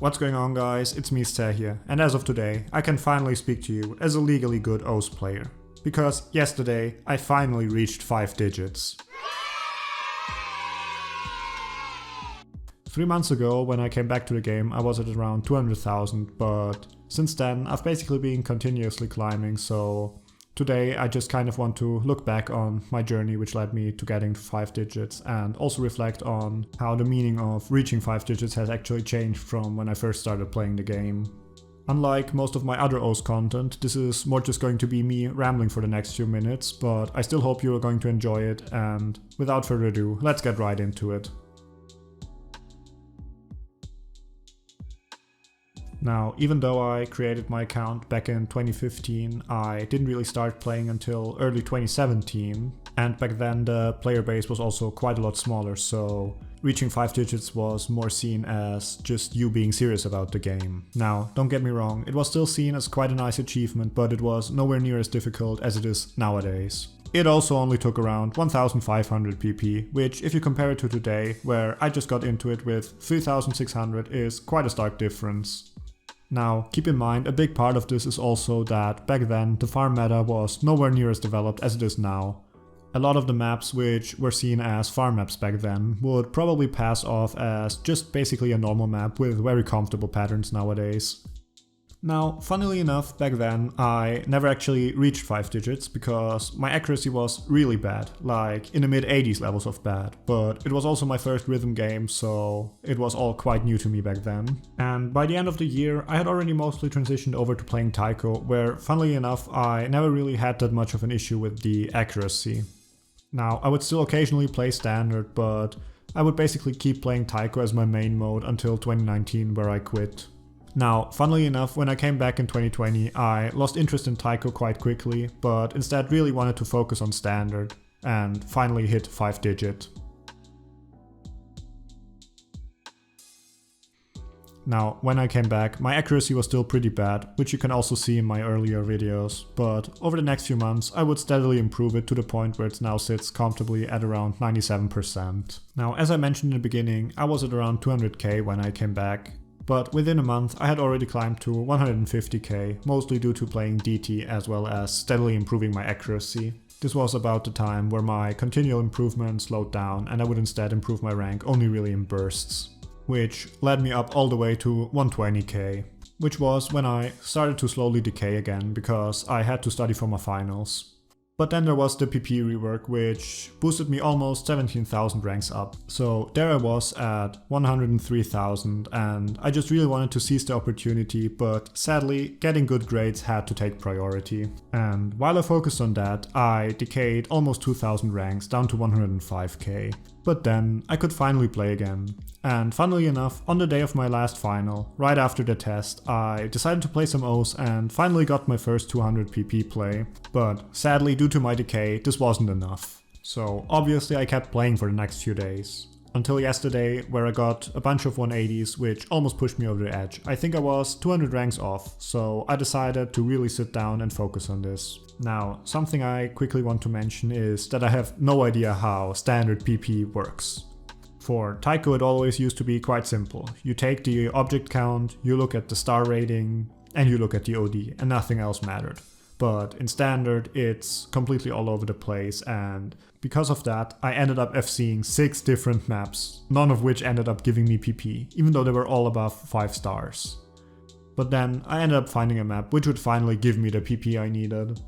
What's going on, guys? It's me, Ster here, and as of today, I can finally speak to you as a legally good O's player. Because yesterday, I finally reached 5 digits. 3 months ago, when I came back to the game, I was at around 200,000, but since then, I've basically been continuously climbing, so today I just kind of want to look back on my journey which led me to getting to 5 digits and also reflect on how the meaning of reaching 5 digits has actually changed from when I first started playing the game. Unlike most of my other O's content, this is more just going to be me rambling for the next few minutes, but I still hope you are going to enjoy it, and without further ado, let's get right into it. Now, even though I created my account back in 2015, I didn't really start playing until early 2017, and back then the player base was also quite a lot smaller, so reaching 5 digits was more seen as just you being serious about the game. Now, don't get me wrong, it was still seen as quite a nice achievement, but it was nowhere near as difficult as it is nowadays. It also only took around 1500 PP, which if you compare it to today, where I just got into it with 3600, is quite a stark difference. Now, keep in mind, a big part of this is also that back then the farm meta was nowhere near as developed as it is now. A lot of the maps which were seen as farm maps back then would probably pass off as just basically a normal map with very comfortable patterns nowadays. Now, funnily enough, back then I never actually reached 5 digits because my accuracy was really bad, like in the mid 80s levels of bad, but it was also my first rhythm game, so it was all quite new to me back then. And by the end of the year, I had already mostly transitioned over to playing Taiko, where funnily enough I never really had that much of an issue with the accuracy. Now, I would still occasionally play standard, but I would basically keep playing Taiko as my main mode until 2019, where I quit. Now, funnily enough, when I came back in 2020, I lost interest in Taiko quite quickly, but instead really wanted to focus on standard, and finally hit 5 digit. Now, when I came back, my accuracy was still pretty bad, which you can also see in my earlier videos, but over the next few months I would steadily improve it to the point where it now sits comfortably at around 97%. Now, as I mentioned in the beginning, I was at around 200k when I came back, but within a month I had already climbed to 150k, mostly due to playing DT as well as steadily improving my accuracy. This was about the time where my continual improvement slowed down and I would instead improve my rank only really in bursts, which led me up all the way to 120k, which was when I started to slowly decay again because I had to study for my finals. But then there was the PP rework, which boosted me almost 17,000 ranks up. So there I was at 103,000 and I just really wanted to seize the opportunity, but sadly getting good grades had to take priority. And while I focused on that, I decayed almost 2,000 ranks down to 105k. But then I could finally play again. And funnily enough, on the day of my last final, right after the test, I decided to play some O's and finally got my first 200 PP play. But sadly, due to my decay, this wasn't enough. So obviously I kept playing for the next few days. Until yesterday, where I got a bunch of 180s, which almost pushed me over the edge. I think I was 200 ranks off, so I decided to really sit down and focus on this. Now, something I quickly want to mention is that I have no idea how standard PP works. For Taiko it always used to be quite simple. You take the object count, you look at the star rating, and you look at the OD, and nothing else mattered. But in standard it's completely all over the place, and because of that I ended up FCing 6 different maps, none of which ended up giving me PP, even though they were all above 5 stars. But then I ended up finding a map which would finally give me the PP I needed.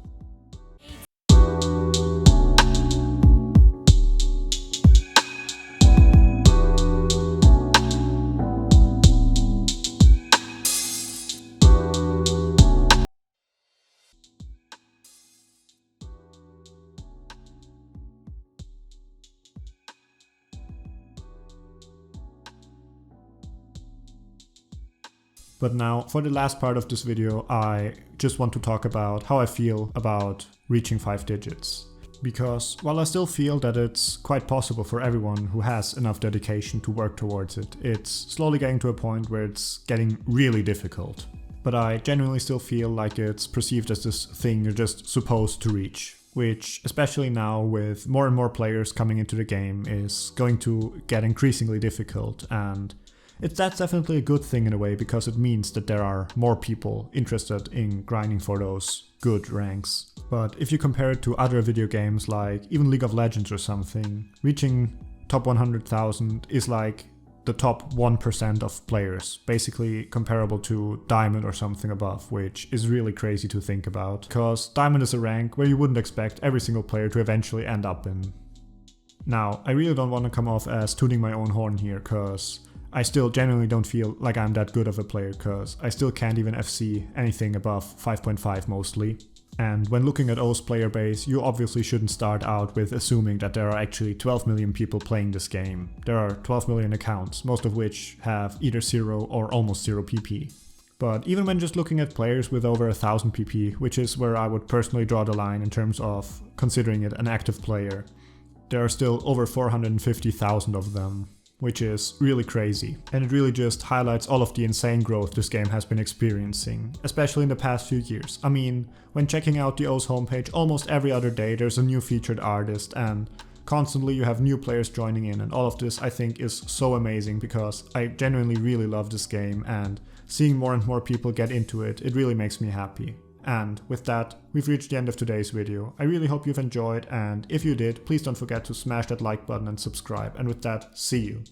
But now, for the last part of this video, I just want to talk about how I feel about reaching 5 digits. Because while I still feel that it's quite possible for everyone who has enough dedication to work towards it, it's slowly getting to a point where it's getting really difficult. But I genuinely still feel like it's perceived as this thing you're just supposed to reach. which, especially now with more and more players coming into the game, is going to get increasingly difficult. And That's definitely a good thing in a way, because it means that there are more people interested in grinding for those good ranks. But if you compare it to other video games like even League of Legends or something, reaching top 100,000 is like the top 1% of players, basically comparable to Diamond or something above, which is really crazy to think about, because Diamond is a rank where you wouldn't expect every single player to eventually end up in. Now, I really don't want to come off as tooting my own horn here, cause I still genuinely don't feel like I'm that good of a player, cause I still can't even FC anything above 5.5 mostly. And when looking at O's player base, you obviously shouldn't start out with assuming that there are actually 12 million people playing this game. There are 12 million accounts, most of which have either 0 or almost 0 PP. But even when just looking at players with over 1000 PP, which is where I would personally draw the line in terms of considering it an active player, there are still over 450,000 of them, which is really crazy. And it really just highlights all of the insane growth this game has been experiencing, especially in the past few years. I mean, when checking out the O's homepage, almost every other day there's a new featured artist, and constantly you have new players joining in, and all of this I think is so amazing, because I genuinely really love this game, and seeing more and more people get into it, it really makes me happy. And with that, we've reached the end of today's video. I really hope you've enjoyed, and if you did, please don't forget to smash that like button and subscribe. And with that, see you.